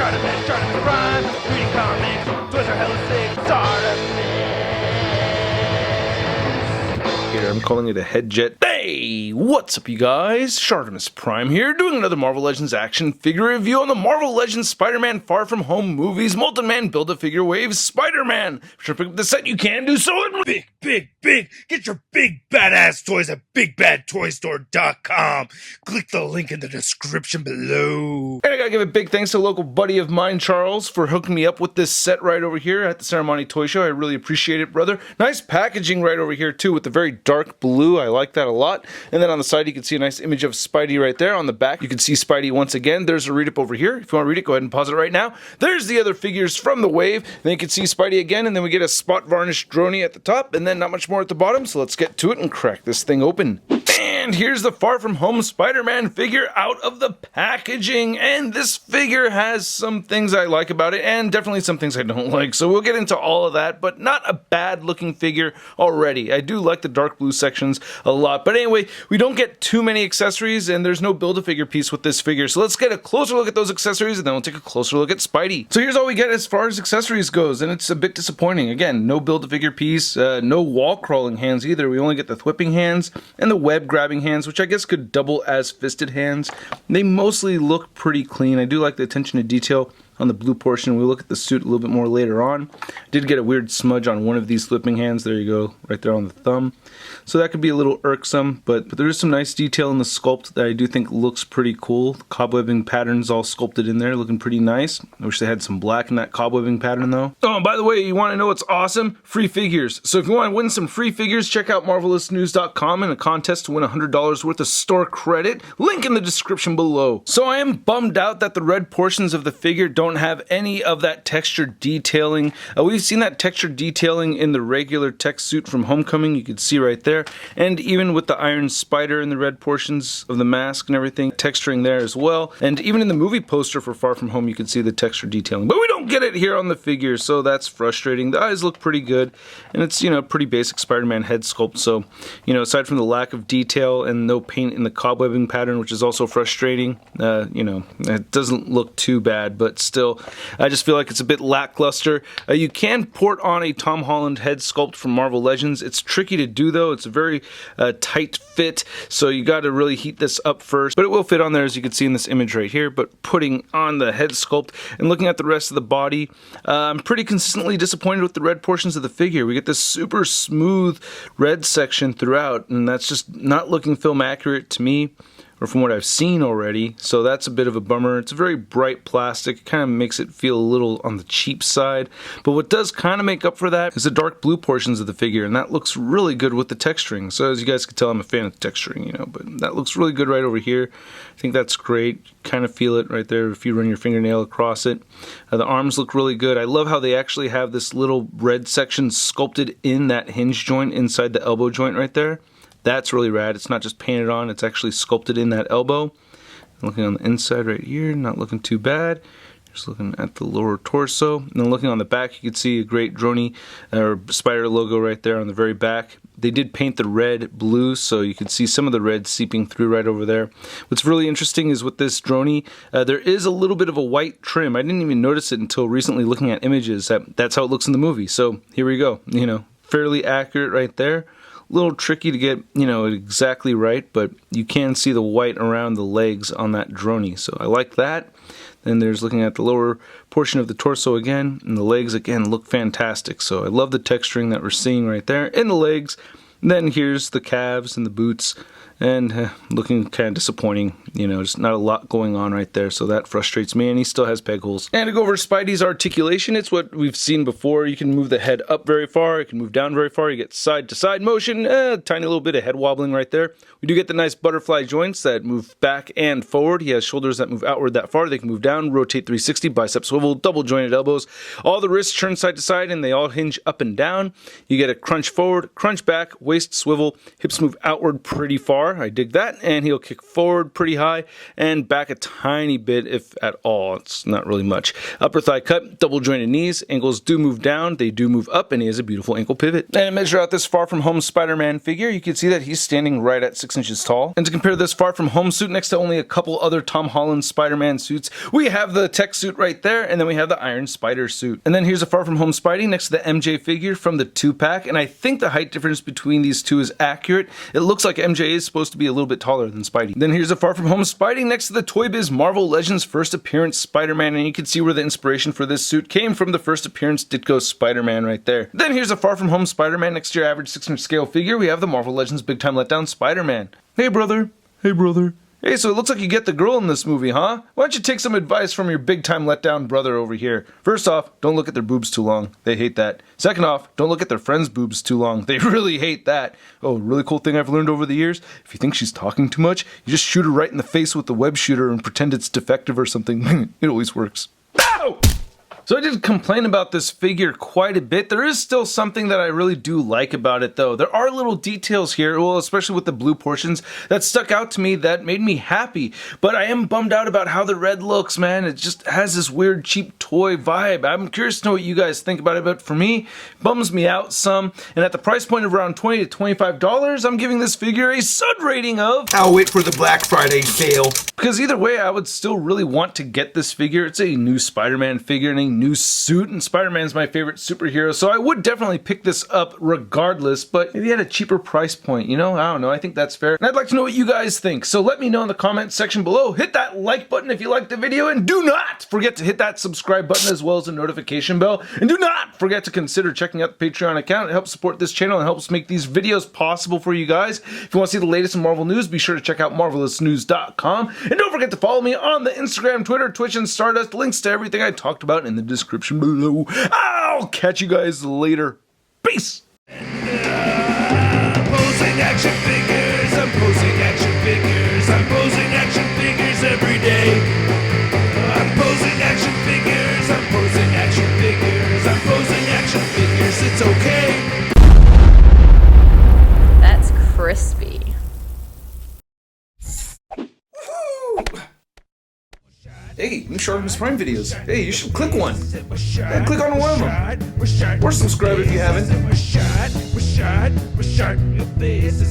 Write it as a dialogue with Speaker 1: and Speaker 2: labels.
Speaker 1: ShartimusPrime, reading comics, toys are hella sick,
Speaker 2: Here, I'm calling it a head jet. Hey, what's up you guys? ShartimusPrime here, doing another Marvel Legends action figure review on the Marvel Legends Spider-Man Far From Home movies, Molten Man Build-A-Figure Waves Spider-Man. If you're pick up the set, you can do so in
Speaker 3: Big! Get your big badass toys at BigBadToyStore.com. Click the link in the description below.
Speaker 2: And I gotta give a big thanks to a local buddy of mine, Charles, for hooking me up with this set right over here at the Ceremony Toy Show. I really appreciate it, brother. Nice packaging right over here, too, with the very dark blue. I like that a lot. And then on the side, you can see a nice image of Spidey right there. On the back, you can see Spidey once again. There's a read-up over here. If you want to read it, go ahead and pause it right now. There's the other figures from the wave. Then you can see Spidey again, and then we get a spot varnished droney at the top, and then not much more at the bottom. So let's get to it and crack this thing open. And here's the Far From Home Spider-Man figure out of the packaging. And this figure has some things I like about it, and definitely some things I don't like. So we'll get into all of that, but not a bad looking figure already. I do like the dark blue sections a lot. But anyway, we don't get too many accessories, and there's no Build-A-Figure piece with this figure. So let's get a closer look at those accessories, and then we'll take a closer look at Spidey. So here's all we get as far as accessories goes, and it's a bit disappointing. Again, no Build-A-Figure piece, no wall crawling hands either. We only get the thwipping hands and the web grabbing hands, which I guess could double as fisted hands. They mostly look pretty clean. I do like the attention to detail on the blue portion. We'll look at the suit a little bit more later on. I did get a weird smudge on one of these flipping hands. There you go, right there on the thumb. So that could be a little irksome, but there is some nice detail in the sculpt that I do think looks pretty cool. The cobwebbing patterns all sculpted in there, looking pretty nice. I wish they had some black in that cobwebbing pattern though. Oh, and by the way, you want to know what's awesome? Free figures. So if you want to win some free figures, check out MarvelousNews.com in a contest to win $100 worth of store credit. Link in the description below. So I am bummed out that the red portions of the figure don't have any of that textured detailing. We've seen that textured detailing in the regular tech suit from Homecoming. You can see right there. And even with the Iron Spider and the red portions of the mask and everything, texturing there as well. And even in the movie poster for Far From Home, you can see the texture detailing. But we don't get it here on the figure, so that's frustrating. The eyes look pretty good, and it's, you know, pretty basic Spider-Man head sculpt. So, you know, aside from the lack of detail and no paint in the cobwebbing pattern, which is also frustrating, you know, it doesn't look too bad, but still, I just feel like it's a bit lackluster. You can port on a Tom Holland head sculpt from Marvel Legends. It's tricky to do though. It's a very tight fit, so you got to really heat this up first. But it will fit on there, as you can see in this image right here. But putting on the head sculpt and looking at the rest of the body, I'm pretty consistently disappointed with the red portions of the figure. We get this super smooth red section throughout, and that's just not looking film accurate to me, or from what I've seen already, so that's a bit of a bummer. It's a very bright plastic. It kind of makes it feel a little on the cheap side, but what does kind of make up for that is the dark blue portions of the figure, and that looks really good with the texturing. So as you guys can tell, I'm a fan of the texturing, you know, but that looks really good right over here. I think that's great. Kind of feel it right there if you run your fingernail across it. The arms look really good. I love how they actually have this little red section sculpted in that hinge joint inside the elbow joint right there. That's really rad. It's not just painted on, it's actually sculpted in that elbow. Looking on the inside right here, not looking too bad. Just looking at the lower torso. And then looking on the back, you can see a great droney or spider logo right there on the very back. They did paint the red blue, so you can see some of the red seeping through right over there. What's really interesting is with this droney, there is a little bit of a white trim. I didn't even notice it until recently looking at images. That's how it looks in the movie. So here we go. You know, fairly accurate right there. Little tricky to get, you know, exactly right, but you can see the white around the legs on that droney, so I like that. Then there's looking at the lower portion of the torso again, and the legs again look fantastic, so I love the texturing that we're seeing right there in the legs. And then here's the calves and the boots, and looking kind of disappointing. You know, just not a lot going on right there, so that frustrates me, and he still has peg holes. And to go over Spidey's articulation, it's what we've seen before. You can move the head up very far, you can move down very far, you get side-to-side motion, tiny little bit of head wobbling right there. We do get the nice butterfly joints that move back and forward. He has shoulders that move outward that far, they can move down, rotate 360, bicep swivel, double jointed elbows. All the wrists turn side to side, and they all hinge up and down. You get a crunch forward, crunch back, waist swivel, hips move outward pretty far. bar. I dig that. And he'll kick forward pretty high and back a tiny bit, if at all. It's not really much. Upper thigh cut, double jointed knees. Ankles do move down, they do move up, and he has a beautiful ankle pivot. And to measure out this Far From Home Spider-Man figure, you can see that he's standing right at 6 inches tall. And to compare this Far From Home suit next to only a couple other Tom Holland Spider-Man suits, we have the tech suit right there, and then we have the Iron Spider suit. And then here's a Far From Home Spidey next to the MJ figure from the 2-pack, and I think the height difference between these two is accurate. It looks like MJ is supposed to be a little bit taller than Spidey. Then here's a Far From Home Spidey next to the Toy Biz Marvel Legends first appearance Spider-Man, and you can see where the inspiration for this suit came from the first appearance Ditko Spider-Man right there. Then here's a Far From Home Spider-Man next to your average 6-inch scale figure. We have the Marvel Legends Big Time Letdown Spider-Man. Hey brother. Hey brother. Hey, so it looks like you get the girl in this movie, huh? Why don't you take some advice from your big time letdown brother over here? First off, don't look at their boobs too long. They hate that. Second off, don't look at their friends' boobs too long. They really hate that. Oh, really cool thing I've learned over the years? If you think she's talking too much, you just shoot her right in the face with the web shooter and pretend it's defective or something. It always works. Ow! So I did complain about this figure quite a bit. There is still something that I really do like about it though. There are little details here, well, especially with the blue portions, that stuck out to me that made me happy. But I am bummed out about how the red looks, man. It just has this weird cheap toy vibe. I'm curious to know what you guys think about it, but for me, it bums me out some. And at the price point of around $20 to $25, I'm giving this figure a Sud rating of...
Speaker 3: I'll wait for the Black Friday sale.
Speaker 2: Because either way, I would still really want to get this figure. It's a new Spider-Man figure and a new suit, and Spider-Man's my favorite superhero, so I would definitely pick this up regardless, but maybe at a cheaper price point, you know? I don't know, I think that's fair. And I'd like to know what you guys think, so let me know in the comment section below. Hit that like button if you liked the video, and do not forget to hit that subscribe button as well as the notification bell, and do not forget to consider checking out the Patreon account. It helps support this channel and helps make these videos possible for you guys. If you want to see the latest in Marvel news, be sure to check out marvelousnews.com. And don't forget to follow me on the Instagram, Twitter, Twitch, and Stardust. Links to everything I talked about in the description below. I'll catch you guys later. Peace!
Speaker 1: Posing action figures, I'm posing action figures, I'm posing action figures every day. I'm posing action figures, I'm posing action figures, I'm posing action figures, it's okay.
Speaker 4: That's crispy.
Speaker 2: Hey, new ShartimusPrime videos. Hey, you should click one. Yeah, click on one of them. Or subscribe if you haven't.
Speaker 1: Your face,